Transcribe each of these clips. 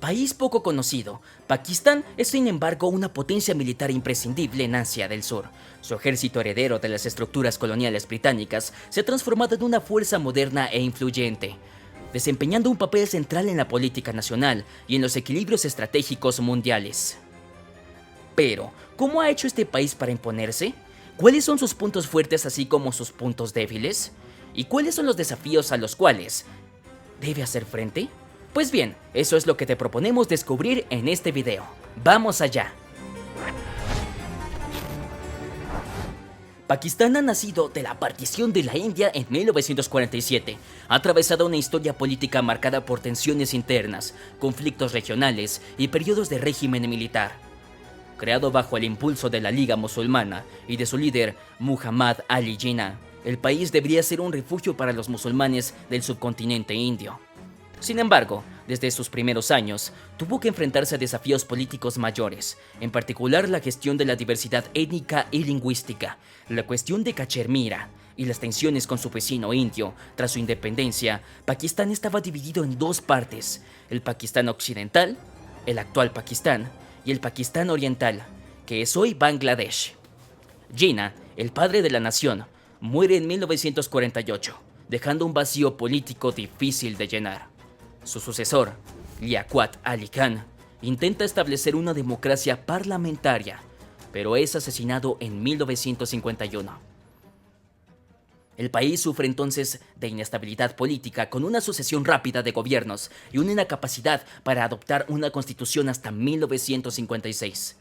País poco conocido, Pakistán es sin embargo una potencia militar imprescindible en Asia del Sur. Su ejército heredero de las estructuras coloniales británicas se ha transformado en una fuerza moderna e influyente, desempeñando un papel central en la política nacional y en los equilibrios estratégicos mundiales. Pero, ¿cómo ha hecho este país para imponerse? ¿Cuáles son sus puntos fuertes así como sus puntos débiles? ¿Y cuáles son los desafíos a los cuales debe hacer frente? Pues bien, eso es lo que te proponemos descubrir en este video. ¡Vamos allá! Pakistán ha nacido de la partición de la India en 1947. Ha atravesado una historia política marcada por tensiones internas, conflictos regionales y periodos de régimen militar. Creado bajo el impulso de la Liga Musulmana y de su líder Muhammad Ali Jinnah, el país debería ser un refugio para los musulmanes del subcontinente indio. Sin embargo, desde sus primeros años, tuvo que enfrentarse a desafíos políticos mayores, en particular la gestión de la diversidad étnica y lingüística, la cuestión de Cachemira y las tensiones con su vecino indio. Tras su independencia, Pakistán estaba dividido en dos partes: el Pakistán occidental, el actual Pakistán, y el Pakistán oriental, que es hoy Bangladesh. Jinnah, el padre de la nación, muere en 1948, dejando un vacío político difícil de llenar. Su sucesor, Liaquat Ali Khan, intenta establecer una democracia parlamentaria, pero es asesinado en 1951. El país sufre entonces de inestabilidad política, con una sucesión rápida de gobiernos y una incapacidad para adoptar una constitución hasta 1956.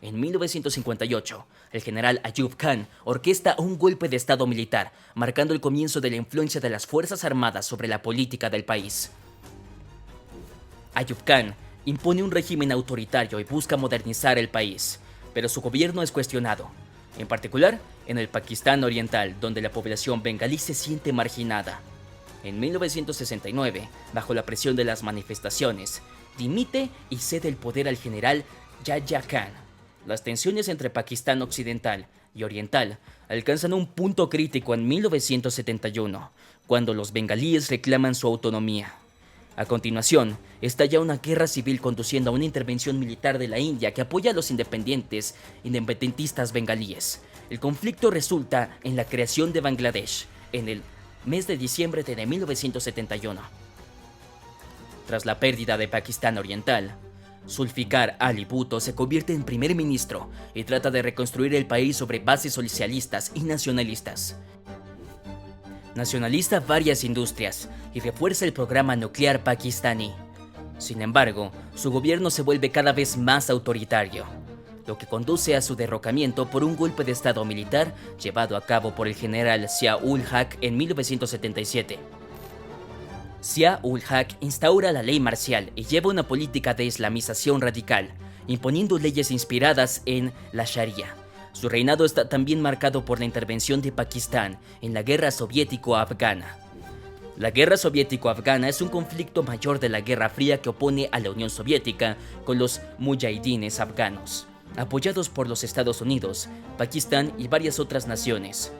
En 1958, el general Ayub Khan orquesta un golpe de estado militar, marcando el comienzo de la influencia de las Fuerzas Armadas sobre la política del país. Ayub Khan impone un régimen autoritario y busca modernizar el país, pero su gobierno es cuestionado, en particular en el Pakistán oriental, donde la población bengalí se siente marginada. En 1969, bajo la presión de las manifestaciones, dimite y cede el poder al general Yahya Khan. Las tensiones entre Pakistán occidental y oriental alcanzan un punto crítico en 1971, cuando los bengalíes reclaman su autonomía. A continuación, estalla una guerra civil conduciendo a una intervención militar de la India que apoya a los independentistas bengalíes. El conflicto resulta en la creación de Bangladesh en el mes de diciembre de 1971. Tras la pérdida de Pakistán oriental, Zulfikar Ali Bhutto se convierte en primer ministro y trata de reconstruir el país sobre bases socialistas y nacionalistas. Nacionaliza varias industrias y refuerza el programa nuclear pakistaní. Sin embargo, su gobierno se vuelve cada vez más autoritario, lo que conduce a su derrocamiento por un golpe de estado militar llevado a cabo por el general Zia-ul-Haq en 1977. Zia-ul-Haq instaura la ley marcial y lleva una política de islamización radical, imponiendo leyes inspiradas en la Sharia. Su reinado está también marcado por la intervención de Pakistán en la Guerra Soviético-Afgana. La Guerra Soviético-Afgana es un conflicto mayor de la Guerra Fría que opone a la Unión Soviética con los mujahidines afganos, apoyados por los Estados Unidos, Pakistán y varias otras naciones.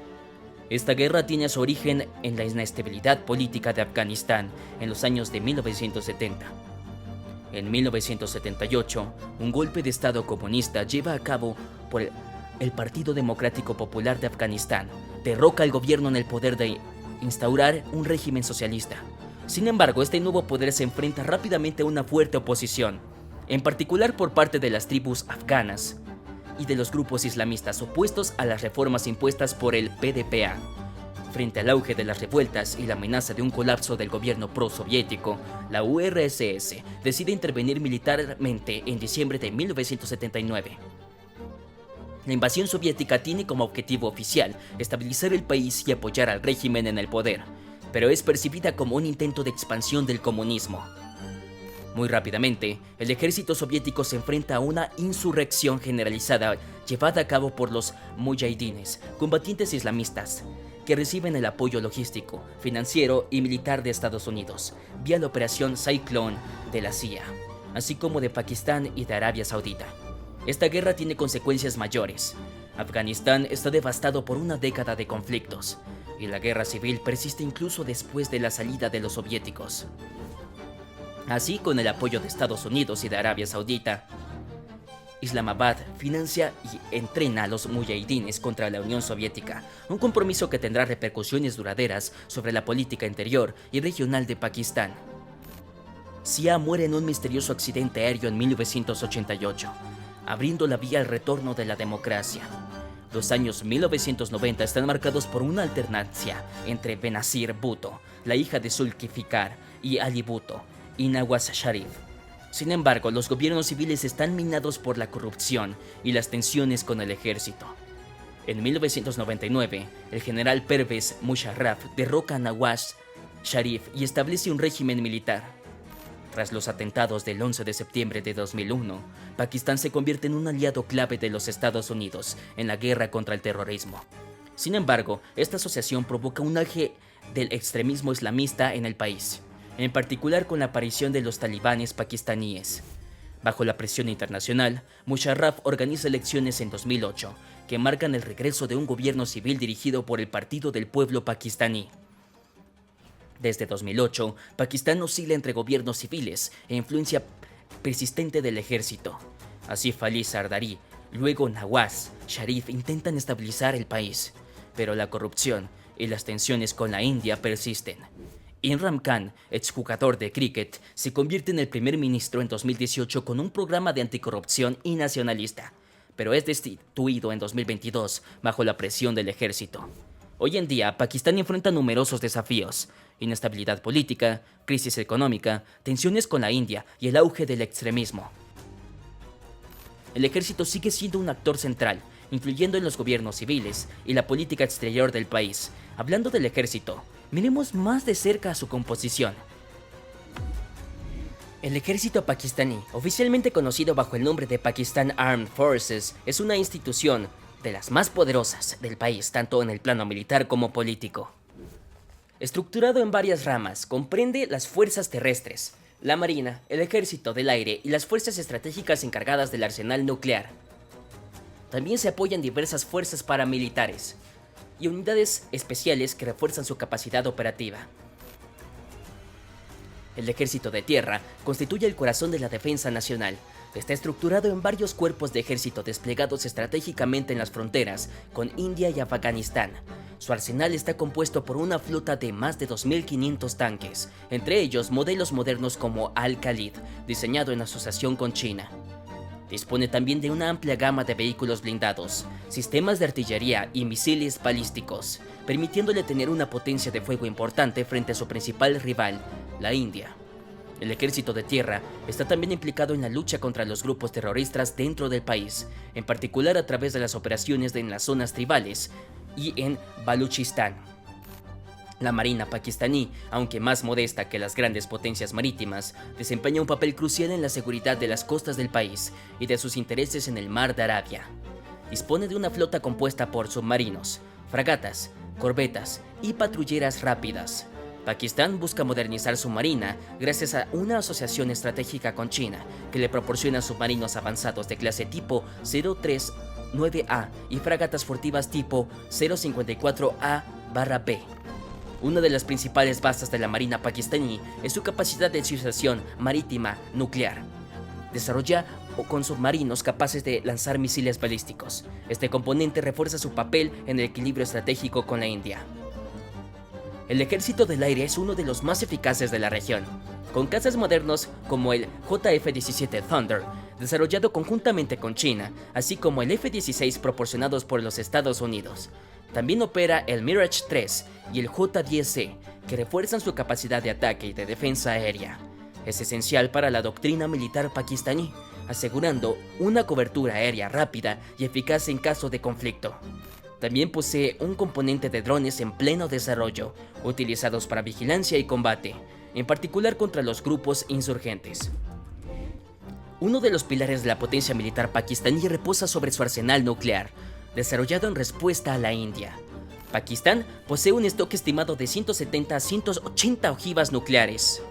Esta guerra tiene su origen en la inestabilidad política de Afganistán en los años de 1970. En 1978, un golpe de estado comunista lleva a cabo por el Partido Democrático Popular de Afganistán derroca al gobierno en el poder de instaurar un régimen socialista. Sin embargo, este nuevo poder se enfrenta rápidamente a una fuerte oposición, en particular por parte de las tribus afganas y de los grupos islamistas opuestos a las reformas impuestas por el PDPA. Frente al auge de las revueltas y la amenaza de un colapso del gobierno pro-soviético, la URSS decide intervenir militarmente en diciembre de 1979. La invasión soviética tiene como objetivo oficial estabilizar el país y apoyar al régimen en el poder, pero es percibida como un intento de expansión del comunismo. Muy rápidamente, el ejército soviético se enfrenta a una insurrección generalizada llevada a cabo por los mujahidines, combatientes islamistas, que reciben el apoyo logístico, financiero y militar de Estados Unidos, vía la operación Cyclone de la CIA, así como de Pakistán y de Arabia Saudita. Esta guerra tiene consecuencias mayores. Afganistán está devastado por una década de conflictos, y la guerra civil persiste incluso después de la salida de los soviéticos. así con el apoyo de Estados Unidos y de Arabia Saudita. Islamabad financia y entrena a los mujahidines contra la Unión Soviética, un compromiso que tendrá repercusiones duraderas sobre la política interior y regional de Pakistán. Zia muere en un misterioso accidente aéreo en 1988, abriendo la vía al retorno de la democracia. Los años 1990 están marcados por una alternancia entre Benazir Bhutto, la hija de Zulfikar, y Ali Bhutto y Nawaz Sharif. Sin embargo, los gobiernos civiles están minados por la corrupción y las tensiones con el ejército. En 1999, el general Pervez Musharraf derroca a Nawaz Sharif y establece un régimen militar. Tras los atentados del 11 de septiembre de 2001, Pakistán se convierte en un aliado clave de los Estados Unidos en la guerra contra el terrorismo. Sin embargo, esta asociación provoca un auge del extremismo islamista en el país, en particular con la aparición de los talibanes pakistaníes. Bajo la presión internacional, Musharraf organiza elecciones en 2008, que marcan el regreso de un gobierno civil dirigido por el Partido del Pueblo pakistaní. Desde 2008, Pakistán oscila entre gobiernos civiles e influencia persistente del ejército. Asif Ali Zardari, luego Nawaz Sharif intentan estabilizar el país, pero la corrupción y las tensiones con la India persisten. Imran Khan, exjugador de cricket, se convierte en el primer ministro en 2018 con un programa de anticorrupción y nacionalista, pero es destituido en 2022 bajo la presión del ejército. Hoy en día, Pakistán enfrenta numerosos desafíos: inestabilidad política, crisis económica, tensiones con la India y el auge del extremismo. El ejército sigue siendo un actor central, influyendo en los gobiernos civiles y la política exterior del país. Hablando del ejército, miremos más de cerca a su composición. El ejército pakistaní, oficialmente conocido bajo el nombre de Pakistan Armed Forces, es una institución de las más poderosas del país, tanto en el plano militar como político. Estructurado en varias ramas, comprende las fuerzas terrestres, la marina, el ejército del aire y las fuerzas estratégicas encargadas del arsenal nuclear. También se apoyan diversas fuerzas paramilitares y unidades especiales que refuerzan su capacidad operativa. El ejército de tierra constituye el corazón de la defensa nacional. Está estructurado en varios cuerpos de ejército desplegados estratégicamente en las fronteras con India y Afganistán. Su arsenal está compuesto por una flota de más de 2.500 tanques, entre ellos modelos modernos como Al-Khalid, diseñado en asociación con China. Dispone también de una amplia gama de vehículos blindados, sistemas de artillería y misiles balísticos, permitiéndole tener una potencia de fuego importante frente a su principal rival, la India. El ejército de tierra está también implicado en la lucha contra los grupos terroristas dentro del país, en particular a través de las operaciones en las zonas tribales y en Baluchistán. La marina pakistaní, aunque más modesta que las grandes potencias marítimas, desempeña un papel crucial en la seguridad de las costas del país y de sus intereses en el Mar de Arabia. Dispone de una flota compuesta por submarinos, fragatas, corbetas y patrulleras rápidas. Pakistán busca modernizar su marina gracias a una asociación estratégica con China, que le proporciona submarinos avanzados de clase tipo 039A y fragatas furtivas tipo 054A/B. Una de las principales bases de la marina pakistaní es su capacidad de disuasión marítima nuclear. Desarrolla con submarinos capaces de lanzar misiles balísticos. Este componente refuerza su papel en el equilibrio estratégico con la India. El ejército del aire es uno de los más eficaces de la región, con cazas modernos como el JF-17 Thunder, desarrollado conjuntamente con China, así como el F-16 proporcionados por los Estados Unidos. También opera el Mirage 3 y el J-10C, que refuerzan su capacidad de ataque y de defensa aérea. Es esencial para la doctrina militar pakistaní, asegurando una cobertura aérea rápida y eficaz en caso de conflicto. También posee un componente de drones en pleno desarrollo, utilizados para vigilancia y combate, en particular contra los grupos insurgentes. Uno de los pilares de la potencia militar pakistaní reposa sobre su arsenal nuclear, desarrollado en respuesta a la India. Pakistán posee un stock estimado de 170 a 180 ojivas nucleares,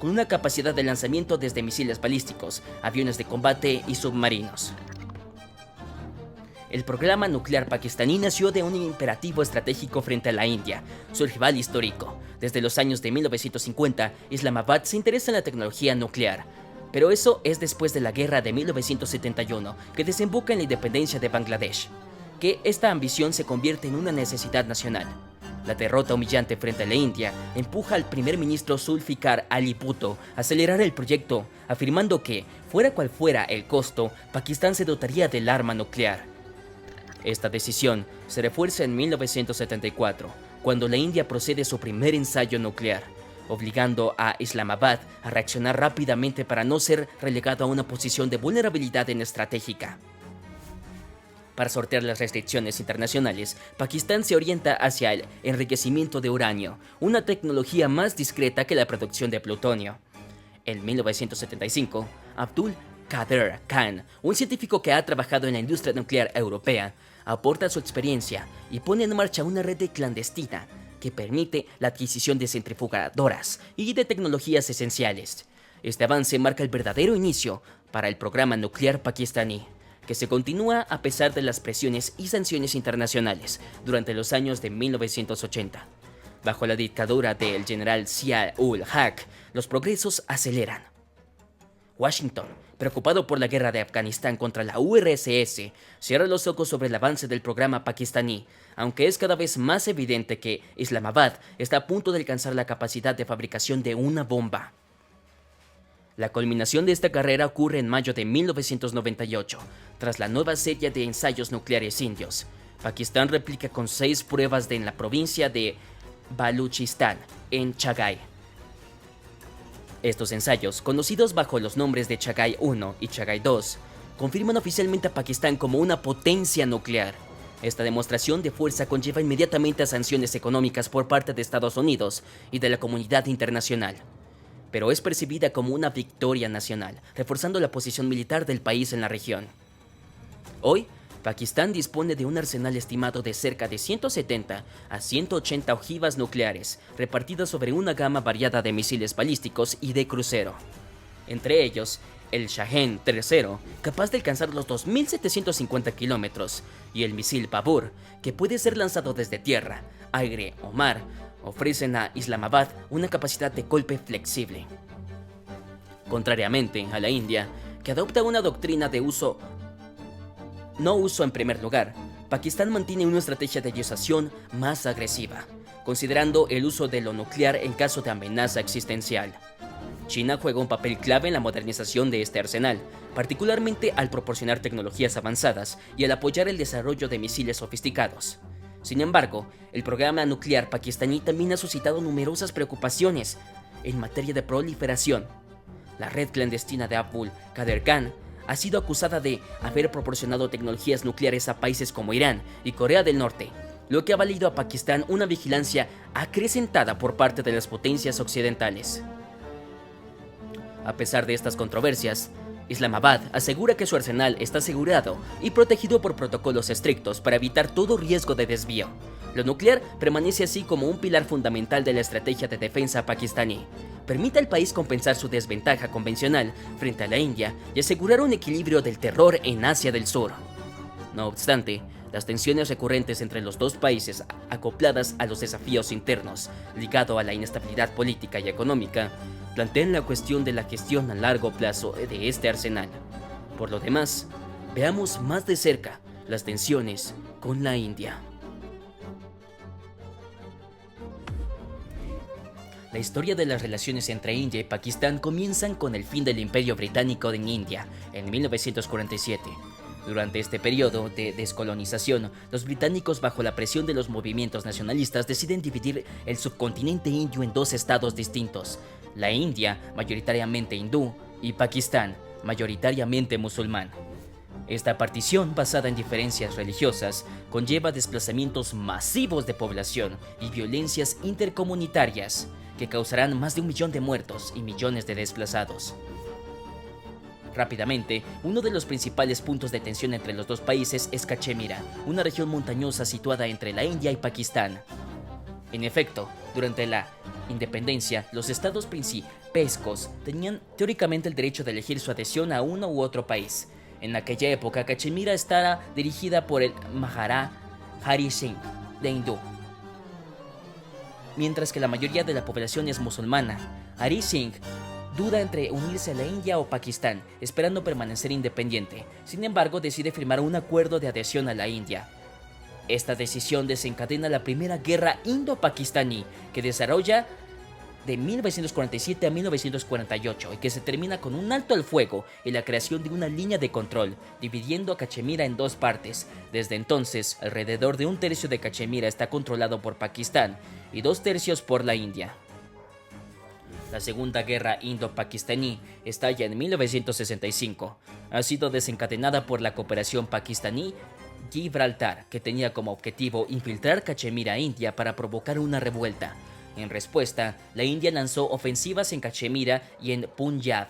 con una capacidad de lanzamiento desde misiles balísticos, aviones de combate y submarinos. El programa nuclear pakistaní nació de un imperativo estratégico frente a la India, su rival histórico. Desde los años de 1950, Islamabad se interesa en la tecnología nuclear. Pero eso es después de la guerra de 1971, que desemboca en la independencia de Bangladesh, que esta ambición se convierte en una necesidad nacional. La derrota humillante frente a la India empuja al primer ministro Zulfikar Ali Bhutto a acelerar el proyecto, afirmando que, fuera cual fuera el costo, Pakistán se dotaría del arma nuclear. Esta decisión se refuerza en 1974, cuando la India procede a su primer ensayo nuclear, obligando a Islamabad a reaccionar rápidamente para no ser relegado a una posición de vulnerabilidad estratégica. Para sortear las restricciones internacionales, Pakistán se orienta hacia el enriquecimiento de uranio, una tecnología más discreta que la producción de plutonio. En 1975, Abdul Qadir Khan, un científico que ha trabajado en la industria nuclear europea, aporta su experiencia y pone en marcha una red clandestina que permite la adquisición de centrifugadoras y de tecnologías esenciales. Este avance marca el verdadero inicio para el programa nuclear pakistaní, que se continúa a pesar de las presiones y sanciones internacionales durante los años de 1980. Bajo la dictadura del general Zia-ul-Haq, los progresos aceleran. Washington, preocupado por la guerra de Afganistán contra la URSS, cierra los ojos sobre el avance del programa pakistaní, aunque es cada vez más evidente que Islamabad está a punto de alcanzar la capacidad de fabricación de una bomba. La culminación de esta carrera ocurre en mayo de 1998, tras la nueva serie de ensayos nucleares indios. Pakistán replica con 6 pruebas en la provincia de Baluchistán, en Chagai. Estos ensayos, conocidos bajo los nombres de Chagai 1 y Chagai 2, confirman oficialmente a Pakistán como una potencia nuclear. Esta demostración de fuerza conlleva inmediatamente a sanciones económicas por parte de Estados Unidos y de la comunidad internacional, pero es percibida como una victoria nacional, reforzando la posición militar del país en la región. Hoy, Pakistán dispone de un arsenal estimado de cerca de 170 a 180 ojivas nucleares, repartidas sobre una gama variada de misiles balísticos y de crucero. Entre ellos, el Shahen III, capaz de alcanzar los 2.750 kilómetros, y el misil Babur, que puede ser lanzado desde tierra, aire o mar, ofrecen a Islamabad una capacidad de golpe flexible. Contrariamente a la India, que adopta una doctrina de no uso en primer lugar, Pakistán mantiene una estrategia de disuasión más agresiva, considerando el uso de lo nuclear en caso de amenaza existencial. China juega un papel clave en la modernización de este arsenal, particularmente al proporcionar tecnologías avanzadas y al apoyar el desarrollo de misiles sofisticados. Sin embargo, el programa nuclear pakistaní también ha suscitado numerosas preocupaciones en materia de proliferación. La red clandestina de Abdul Qadir Khan ha sido acusada de haber proporcionado tecnologías nucleares a países como Irán y Corea del Norte, lo que ha valido a Pakistán una vigilancia acrecentada por parte de las potencias occidentales. A pesar de estas controversias, Islamabad asegura que su arsenal está asegurado y protegido por protocolos estrictos para evitar todo riesgo de desvío. Lo nuclear permanece así como un pilar fundamental de la estrategia de defensa pakistaní. Permite al país compensar su desventaja convencional frente a la India y asegurar un equilibrio del terror en Asia del Sur. No obstante, las tensiones recurrentes entre los dos países, acopladas a los desafíos internos, ligado a la inestabilidad política y económica, plantean la cuestión de la gestión a largo plazo de este arsenal. Por lo demás, veamos más de cerca las tensiones con la India. La historia de las relaciones entre India y Pakistán comienzan con el fin del Imperio Británico en India, en 1947. Durante este periodo de descolonización, los británicos, bajo la presión de los movimientos nacionalistas, deciden dividir el subcontinente indio en 2 estados distintos: la India, mayoritariamente hindú, y Pakistán, mayoritariamente musulmán. Esta partición, basada en diferencias religiosas, conlleva desplazamientos masivos de población y violencias intercomunitarias que causarán más de 1 millón de muertos y millones de desplazados. Rápidamente, uno de los principales puntos de tensión entre los dos países es Cachemira, una región montañosa situada entre la India y Pakistán. En efecto, durante la independencia, los estados principescos tenían teóricamente el derecho de elegir su adhesión a uno u otro país. En aquella época, Cachemira estaba dirigida por el Maharaja Hari Singh de hindú, mientras que la mayoría de la población es musulmana. Hari Singh duda entre unirse a la India o Pakistán, esperando permanecer independiente. Sin embargo, decide firmar un acuerdo de adhesión a la India. Esta decisión desencadena la primera guerra indo-pakistaní, que desarrolla de 1947 a 1948 y que se termina con un alto al fuego y la creación de una línea de control, dividiendo a Cachemira en dos partes. Desde entonces, alrededor de un tercio de Cachemira está controlado por Pakistán y 2/3 por la India. La Segunda Guerra Indo-Pakistaní estalla en 1965. Ha sido desencadenada por la cooperación pakistaní-Gibraltar, que tenía como objetivo infiltrar Cachemira India para provocar una revuelta. En respuesta, la India lanzó ofensivas en Cachemira y en Punjab.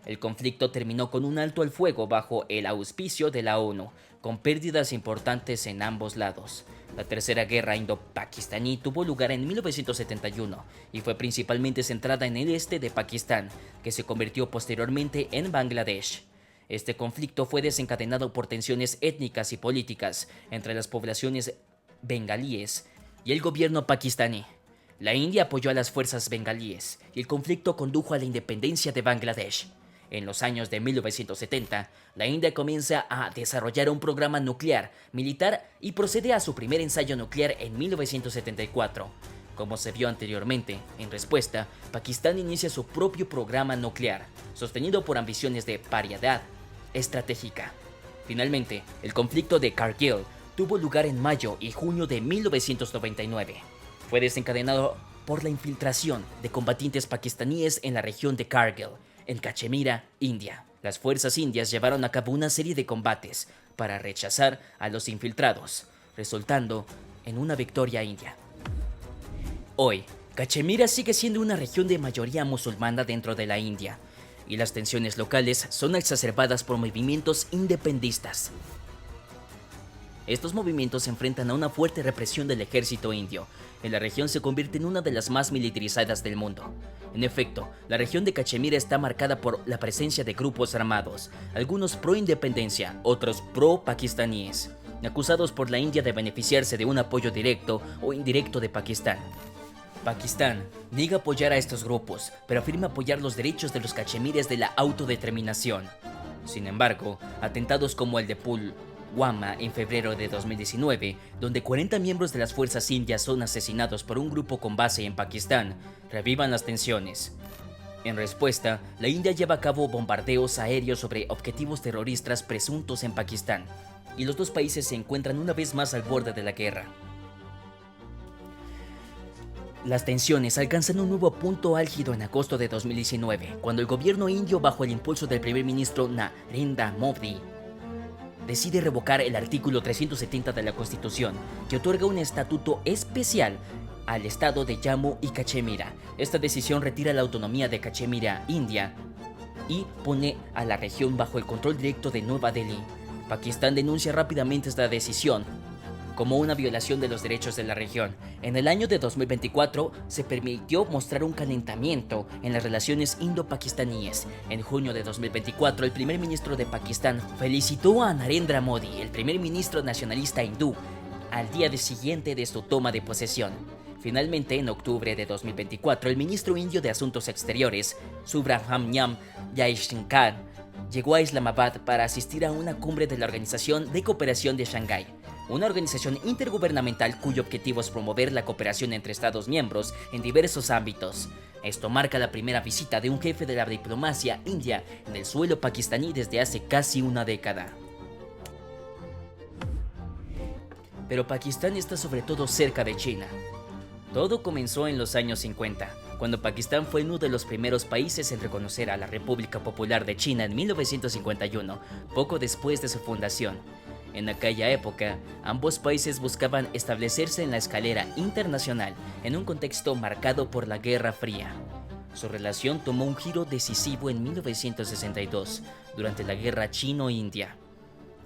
El conflicto terminó con un alto al fuego bajo el auspicio de la ONU, con pérdidas importantes en ambos lados. La Tercera Guerra Indo-Pakistaní tuvo lugar en 1971 y fue principalmente centrada en el este de Pakistán, que se convirtió posteriormente en Bangladesh. Este conflicto fue desencadenado por tensiones étnicas y políticas entre las poblaciones bengalíes y el gobierno pakistaní. La India apoyó a las fuerzas bengalíes y el conflicto condujo a la independencia de Bangladesh. En los años de 1970, la India comienza a desarrollar un programa nuclear militar y procede a su primer ensayo nuclear en 1974. Como se vio anteriormente, en respuesta, Pakistán inicia su propio programa nuclear, sostenido por ambiciones de paridad estratégica. Finalmente, el conflicto de Kargil tuvo lugar en mayo y junio de 1999. Fue desencadenado por la infiltración de combatientes pakistaníes en la región de Kargil, en Cachemira, India. Las fuerzas indias llevaron a cabo una serie de combates para rechazar a los infiltrados, resultando en una victoria india. Hoy, Cachemira sigue siendo una región de mayoría musulmana dentro de la India, y las tensiones locales son exacerbadas por movimientos independistas. Estos movimientos se enfrentan a una fuerte represión del ejército indio. En la región se convierte en una de las más militarizadas del mundo. En efecto, la región de Cachemira está marcada por la presencia de grupos armados, algunos pro-independencia, otros pro-pakistaníes, acusados por la India de beneficiarse de un apoyo directo o indirecto de Pakistán. Pakistán niega apoyar a estos grupos, pero afirma apoyar los derechos de los cachemires de la autodeterminación. Sin embargo, atentados como el de Pulwama en febrero de 2019, donde 40 miembros de las fuerzas indias son asesinados por un grupo con base en Pakistán, reavivan las tensiones. En respuesta, la India lleva a cabo bombardeos aéreos sobre objetivos terroristas presuntos en Pakistán, y los dos países se encuentran una vez más al borde de la guerra. Las tensiones alcanzan un nuevo punto álgido en agosto de 2019, cuando el gobierno indio, bajo el impulso del primer ministro Narendra Modi, decide revocar el artículo 370 de la Constitución, que otorga un estatuto especial al estado de Jammu y Cachemira. Esta decisión retira la autonomía de Cachemira, India, y pone a la región bajo el control directo de Nueva Delhi. Pakistán denuncia rápidamente esta decisión como una violación de los derechos de la región. En el año de 2024 se permitió mostrar un calentamiento en las relaciones indo-pakistaníes. En junio de 2024, el primer ministro de Pakistán felicitó a Narendra Modi, el primer ministro nacionalista hindú, al día siguiente de su toma de posesión. Finalmente, en octubre de 2024, el ministro indio de Asuntos Exteriores, Subrahmanyam Jaishankar, llegó a Islamabad para asistir a una cumbre de la Organización de Cooperación de Shanghái, una organización intergubernamental cuyo objetivo es promover la cooperación entre Estados miembros en diversos ámbitos. Esto marca la primera visita de un jefe de la diplomacia india en el suelo pakistaní desde hace casi una década. Pero Pakistán está sobre todo cerca de China. Todo comenzó en los años 50, cuando Pakistán fue uno de los primeros países en reconocer a la República Popular de China en 1951, poco después de su fundación. En aquella época, ambos países buscaban establecerse en la escalera internacional en un contexto marcado por la Guerra Fría. Su relación tomó un giro decisivo en 1962, durante la Guerra Chino-India.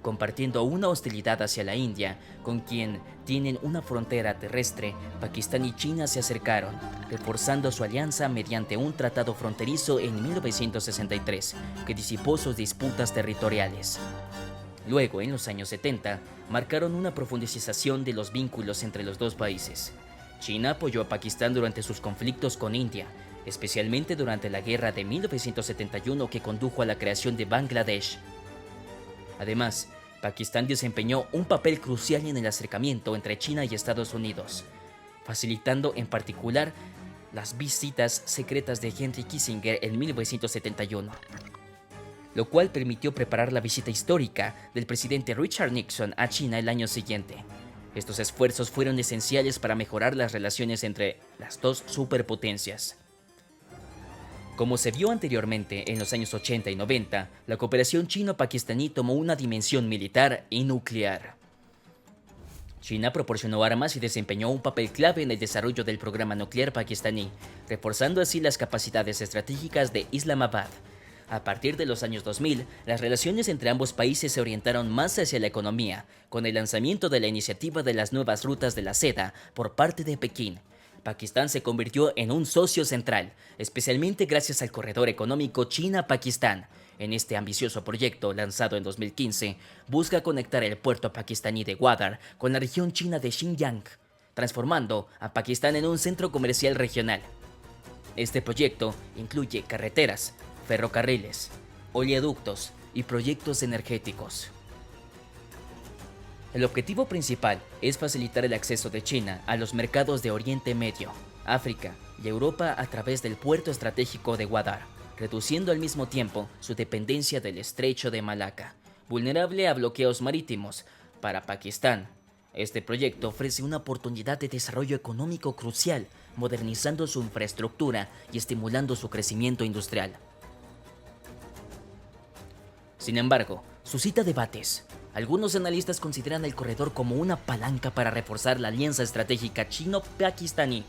Compartiendo una hostilidad hacia la India, con quien tienen una frontera terrestre, Pakistán y China se acercaron, reforzando su alianza mediante un tratado fronterizo en 1963, que disipó sus disputas territoriales. Luego, en los años 70, marcaron una profundización de los vínculos entre los dos países. China apoyó a Pakistán durante sus conflictos con India, especialmente durante la guerra de 1971 que condujo a la creación de Bangladesh. Además, Pakistán desempeñó un papel crucial en el acercamiento entre China y Estados Unidos, facilitando en particular las visitas secretas de Henry Kissinger en 1971, lo cual permitió preparar la visita histórica del presidente Richard Nixon a China el año siguiente. Estos esfuerzos fueron esenciales para mejorar las relaciones entre las dos superpotencias. Como se vio anteriormente en los años 80 y 90, la cooperación chino-pakistaní tomó una dimensión militar y nuclear. China proporcionó armas y desempeñó un papel clave en el desarrollo del programa nuclear pakistaní, reforzando así las capacidades estratégicas de Islamabad. A partir de los años 2000, las relaciones entre ambos países se orientaron más hacia la economía, con el lanzamiento de la iniciativa de las nuevas rutas de la seda por parte de Pekín. Pakistán se convirtió en un socio central, especialmente gracias al corredor económico China-Pakistán. En este ambicioso proyecto, lanzado en 2015, busca conectar el puerto pakistaní de Gwadar con la región china de Xinjiang, transformando a Pakistán en un centro comercial regional. Este proyecto incluye carreteras, ferrocarriles, oleoductos y proyectos energéticos. El objetivo principal es facilitar el acceso de China a los mercados de Oriente Medio, África y Europa a través del puerto estratégico de Gwadar, reduciendo al mismo tiempo su dependencia del estrecho de Malaca, vulnerable a bloqueos marítimos. Para Pakistán, este proyecto ofrece una oportunidad de desarrollo económico crucial, modernizando su infraestructura y estimulando su crecimiento industrial. Sin embargo, suscita debates. Algunos analistas consideran el corredor como una palanca para reforzar la alianza estratégica chino-pakistaní,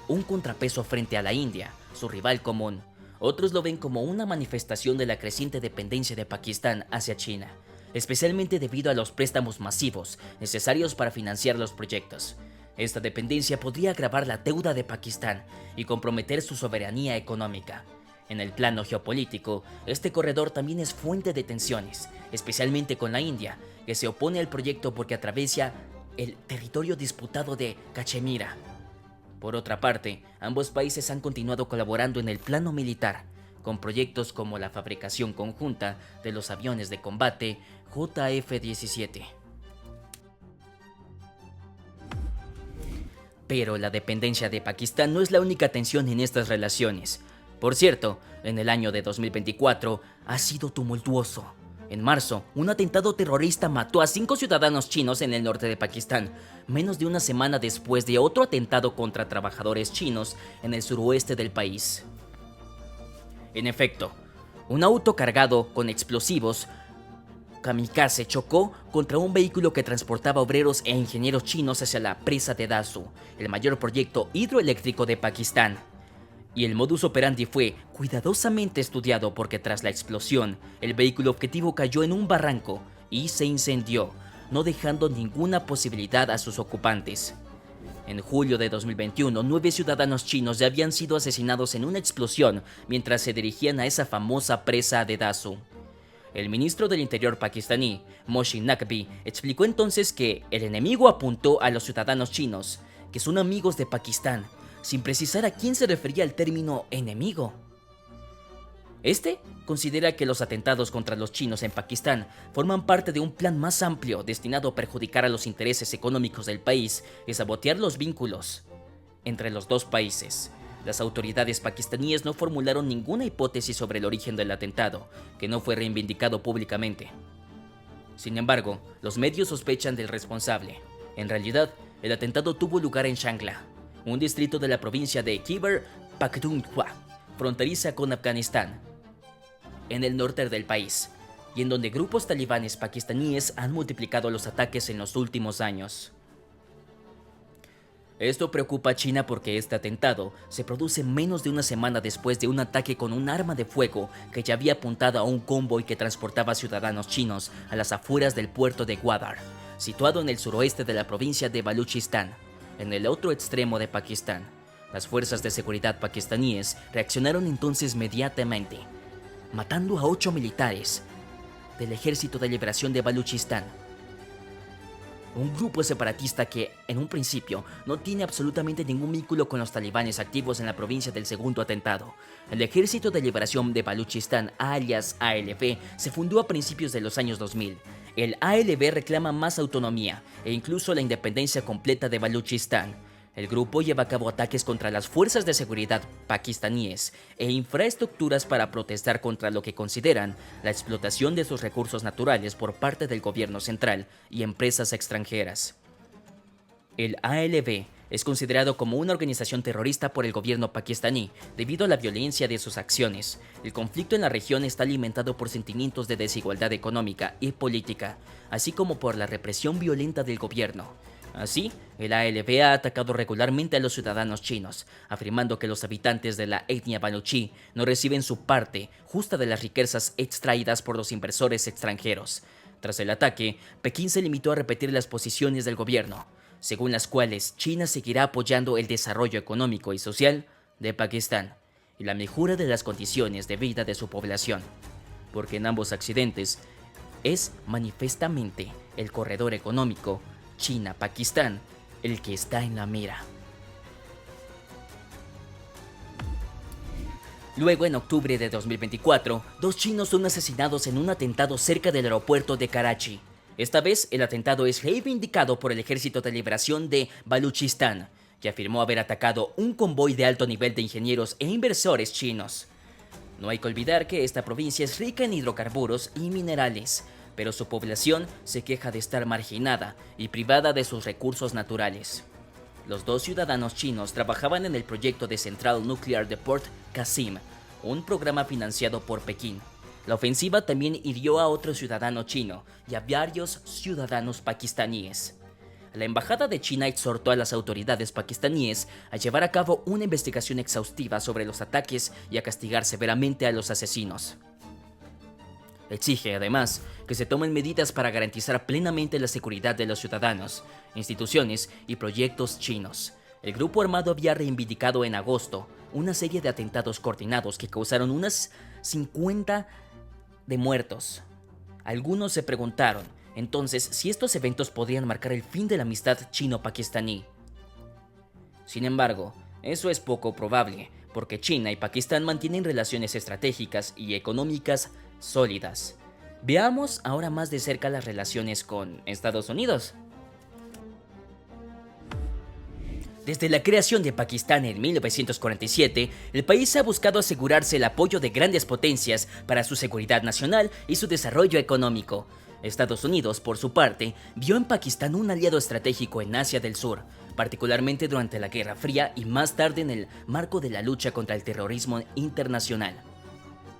un contrapeso frente a la India, su rival común. Otros lo ven como una manifestación de la creciente dependencia de Pakistán hacia China, especialmente debido a los préstamos masivos necesarios para financiar los proyectos. Esta dependencia podría agravar la deuda de Pakistán y comprometer su soberanía económica. En el plano geopolítico, este corredor también es fuente de tensiones, especialmente con la India, que se opone al proyecto porque atraviesa el territorio disputado de Cachemira. Por otra parte, ambos países han continuado colaborando en el plano militar, con proyectos como la fabricación conjunta de los aviones de combate JF-17. Pero la dependencia de Pakistán no es la única tensión en estas relaciones. Por cierto, en el año de 2024 ha sido tumultuoso. En marzo, un atentado terrorista mató a 5 ciudadanos chinos en el norte de Pakistán, menos de una semana después de otro atentado contra trabajadores chinos en el suroeste del país. En efecto, un auto cargado con explosivos kamikaze chocó contra un vehículo que transportaba obreros e ingenieros chinos hacia la presa de Dasu, el mayor proyecto hidroeléctrico de Pakistán. Y el modus operandi fue cuidadosamente estudiado porque tras la explosión, el vehículo objetivo cayó en un barranco y se incendió, no dejando ninguna posibilidad a sus ocupantes. En julio de 2021, 9 ciudadanos chinos ya habían sido asesinados en una explosión mientras se dirigían a esa famosa presa de Dasu. El ministro del Interior pakistaní, Moshin Naqvi, explicó entonces que el enemigo apuntó a los ciudadanos chinos, que son amigos de Pakistán, sin precisar a quién se refería el término enemigo. Este considera que los atentados contra los chinos en Pakistán forman parte de un plan más amplio destinado a perjudicar a los intereses económicos del país y sabotear los vínculos entre los dos países. Las autoridades pakistaníes no formularon ninguna hipótesis sobre el origen del atentado, que no fue reivindicado públicamente. Sin embargo, los medios sospechan del responsable. En realidad, el atentado tuvo lugar en Shangla, un distrito de la provincia de Khyber Pakhtunkhwa, fronteriza con Afganistán, en el norte del país, y en donde grupos talibanes pakistaníes han multiplicado los ataques en los últimos años. Esto preocupa a China porque este atentado se produce menos de una semana después de un ataque con un arma de fuego que ya había apuntado a un convoy que transportaba ciudadanos chinos a las afueras del puerto de Gwadar, situado en el suroeste de la provincia de Baluchistán, en el otro extremo de Pakistán. Las fuerzas de seguridad pakistaníes reaccionaron entonces inmediatamente, matando a 8 militares del Ejército de Liberación de Baluchistán, un grupo separatista que, en un principio, no tiene absolutamente ningún vínculo con los talibanes activos en la provincia del segundo atentado. El Ejército de Liberación de Baluchistán, alias ALB, se fundó a principios de los años 2000. El ALB reclama más autonomía e incluso la independencia completa de Baluchistán. El grupo lleva a cabo ataques contra las fuerzas de seguridad pakistaníes e infraestructuras para protestar contra lo que consideran la explotación de sus recursos naturales por parte del gobierno central y empresas extranjeras. El ALB es considerado como una organización terrorista por el gobierno pakistaní debido a la violencia de sus acciones. El conflicto en la región está alimentado por sentimientos de desigualdad económica y política, así como por la represión violenta del gobierno. Así, el ALB ha atacado regularmente a los ciudadanos chinos, afirmando que los habitantes de la etnia baluchi no reciben su parte justa de las riquezas extraídas por los inversores extranjeros. Tras el ataque, Pekín se limitó a repetir las posiciones del gobierno, según las cuales China seguirá apoyando el desarrollo económico y social de Pakistán y la mejora de las condiciones de vida de su población, porque en ambos accidentes es manifiestamente el corredor económico China-Pakistán el que está en la mira. Luego, en octubre de 2024, 2 chinos son asesinados en un atentado cerca del aeropuerto de Karachi. Esta vez, el atentado es reivindicado por el Ejército de Liberación de Baluchistán, que afirmó haber atacado un convoy de alto nivel de ingenieros e inversores chinos. No hay que olvidar que esta provincia es rica en hidrocarburos y minerales, pero su población se queja de estar marginada y privada de sus recursos naturales. Los 2 ciudadanos chinos trabajaban en el proyecto de central nuclear de Port Qasim, un programa financiado por Pekín. La ofensiva también hirió a otro ciudadano chino y a varios ciudadanos pakistaníes. La embajada de China exhortó a las autoridades pakistaníes a llevar a cabo una investigación exhaustiva sobre los ataques y a castigar severamente a los asesinos. Exige, además, que se tomen medidas para garantizar plenamente la seguridad de los ciudadanos, instituciones y proyectos chinos. El grupo armado había reivindicado en agosto una serie de atentados coordinados que causaron unas 50 de muertos. Algunos se preguntaron, entonces, si estos eventos podrían marcar el fin de la amistad chino-pakistaní. Sin embargo, eso es poco probable, porque China y Pakistán mantienen relaciones estratégicas y económicas sólidas. Veamos ahora más de cerca las relaciones con Estados Unidos. Desde la creación de Pakistán en 1947, el país ha buscado asegurarse el apoyo de grandes potencias para su seguridad nacional y su desarrollo económico. Estados Unidos, por su parte, vio en Pakistán un aliado estratégico en Asia del Sur, particularmente durante la Guerra Fría y más tarde en el marco de la lucha contra el terrorismo internacional.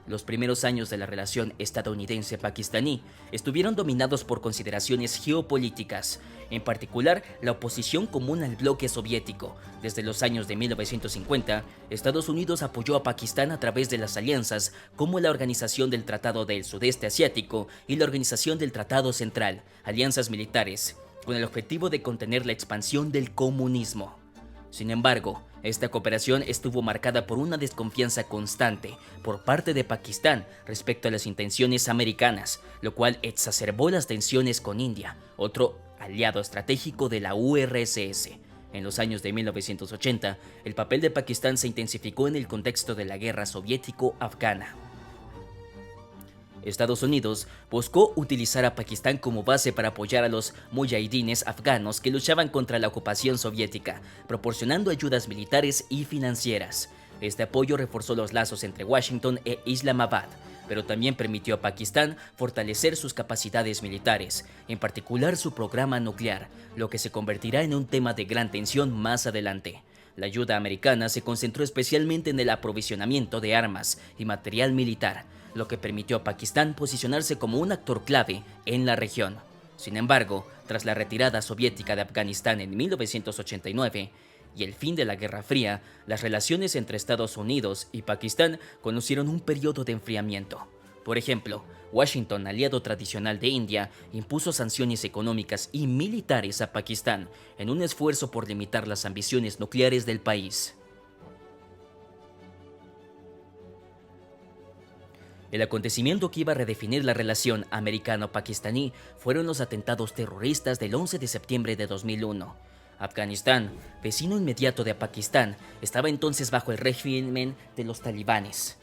Los primeros años de la relación estadounidense-pakistaní estuvieron dominados por consideraciones geopolíticas, en particular la oposición común al bloque soviético. Desde los años de 1950, Estados Unidos apoyó a Pakistán a través de las alianzas como la Organización del Tratado del Sudeste Asiático y la Organización del Tratado Central, alianzas militares, con el objetivo de contener la expansión del comunismo. Sin embargo, esta cooperación estuvo marcada por una desconfianza constante por parte de Pakistán respecto a las intenciones americanas, lo cual exacerbó las tensiones con India, otro aliado estratégico de la URSS. En los años de 1980, el papel de Pakistán se intensificó en el contexto de la guerra soviético-afgana. Estados Unidos buscó utilizar a Pakistán como base para apoyar a los mujahidines afganos que luchaban contra la ocupación soviética, proporcionando ayudas militares y financieras. Este apoyo reforzó los lazos entre Washington e Islamabad, pero también permitió a Pakistán fortalecer sus capacidades militares, en particular su programa nuclear, lo que se convertirá en un tema de gran tensión más adelante. La ayuda americana se concentró especialmente en el aprovisionamiento de armas y material militar, lo que permitió a Pakistán posicionarse como un actor clave en la región. Sin embargo, tras la retirada soviética de Afganistán en 1989 y el fin de la Guerra Fría, las relaciones entre Estados Unidos y Pakistán conocieron un periodo de enfriamiento. Por ejemplo, Washington, aliado tradicional de India, impuso sanciones económicas y militares a Pakistán en un esfuerzo por limitar las ambiciones nucleares del país. El acontecimiento que iba a redefinir la relación americano-pakistaní fueron los atentados terroristas del 11 de septiembre de 2001. Afganistán, vecino inmediato de Pakistán, estaba entonces bajo el régimen de los talibanes,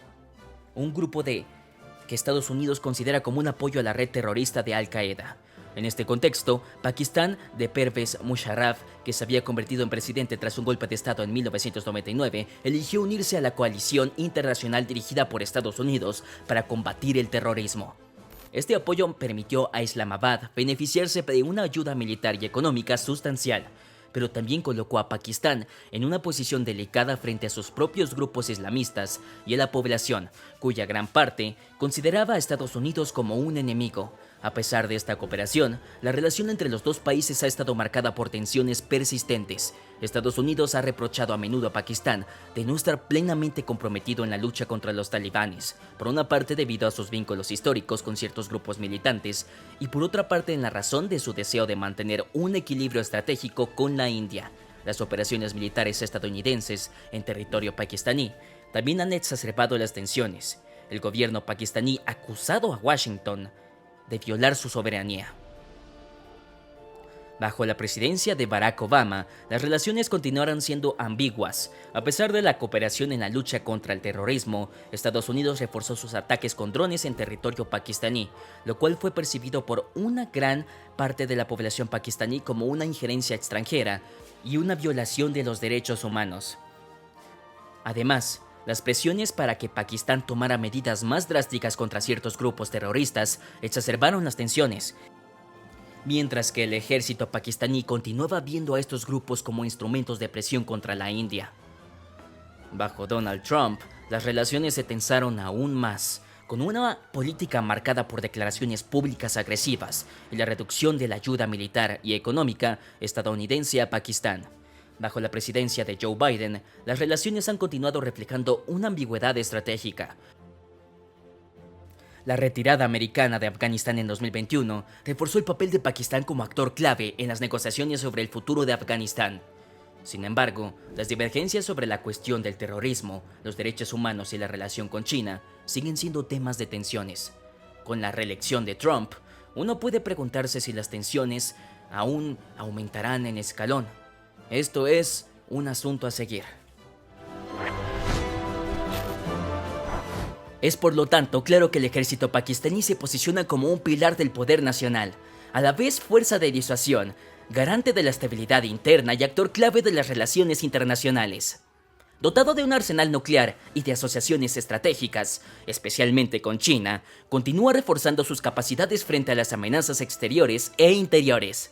un grupo que Estados Unidos considera como un apoyo a la red terrorista de Al-Qaeda. En este contexto, Pakistán, de Pervez Musharraf, que se había convertido en presidente tras un golpe de Estado en 1999, eligió unirse a la coalición internacional dirigida por Estados Unidos para combatir el terrorismo. Este apoyo permitió a Islamabad beneficiarse de una ayuda militar y económica sustancial, pero también colocó a Pakistán en una posición delicada frente a sus propios grupos islamistas y a la población, cuya gran parte consideraba a Estados Unidos como un enemigo. A pesar de esta cooperación, la relación entre los dos países ha estado marcada por tensiones persistentes. Estados Unidos ha reprochado a menudo a Pakistán de no estar plenamente comprometido en la lucha contra los talibanes, por una parte debido a sus vínculos históricos con ciertos grupos militantes y por otra parte en la razón de su deseo de mantener un equilibrio estratégico con la India. Las operaciones militares estadounidenses en territorio pakistaní también han exacerbado las tensiones. El gobierno pakistaní ha acusado a Washington de violar su soberanía. Bajo la presidencia de Barack Obama, las relaciones continuaron siendo ambiguas. A pesar de la cooperación en la lucha contra el terrorismo, Estados Unidos reforzó sus ataques con drones en territorio pakistaní, lo cual fue percibido por una gran parte de la población pakistaní como una injerencia extranjera y una violación de los derechos humanos. Además, las presiones para que Pakistán tomara medidas más drásticas contra ciertos grupos terroristas exacerbaron las tensiones, mientras que el ejército pakistaní continuaba viendo a estos grupos como instrumentos de presión contra la India. Bajo Donald Trump, las relaciones se tensaron aún más, con una política marcada por declaraciones públicas agresivas y la reducción de la ayuda militar y económica estadounidense a Pakistán. Bajo la presidencia de Joe Biden, las relaciones han continuado reflejando una ambigüedad estratégica. La retirada americana de Afganistán en 2021 reforzó el papel de Pakistán como actor clave en las negociaciones sobre el futuro de Afganistán. Sin embargo, las divergencias sobre la cuestión del terrorismo, los derechos humanos y la relación con China siguen siendo temas de tensiones. Con la reelección de Trump, uno puede preguntarse si las tensiones aún aumentarán en escalón. Esto es un asunto a seguir. Es por lo tanto claro que el ejército pakistaní se posiciona como un pilar del poder nacional, a la vez fuerza de disuasión, garante de la estabilidad interna y actor clave de las relaciones internacionales. Dotado de un arsenal nuclear y de asociaciones estratégicas, especialmente con China, continúa reforzando sus capacidades frente a las amenazas exteriores e interiores.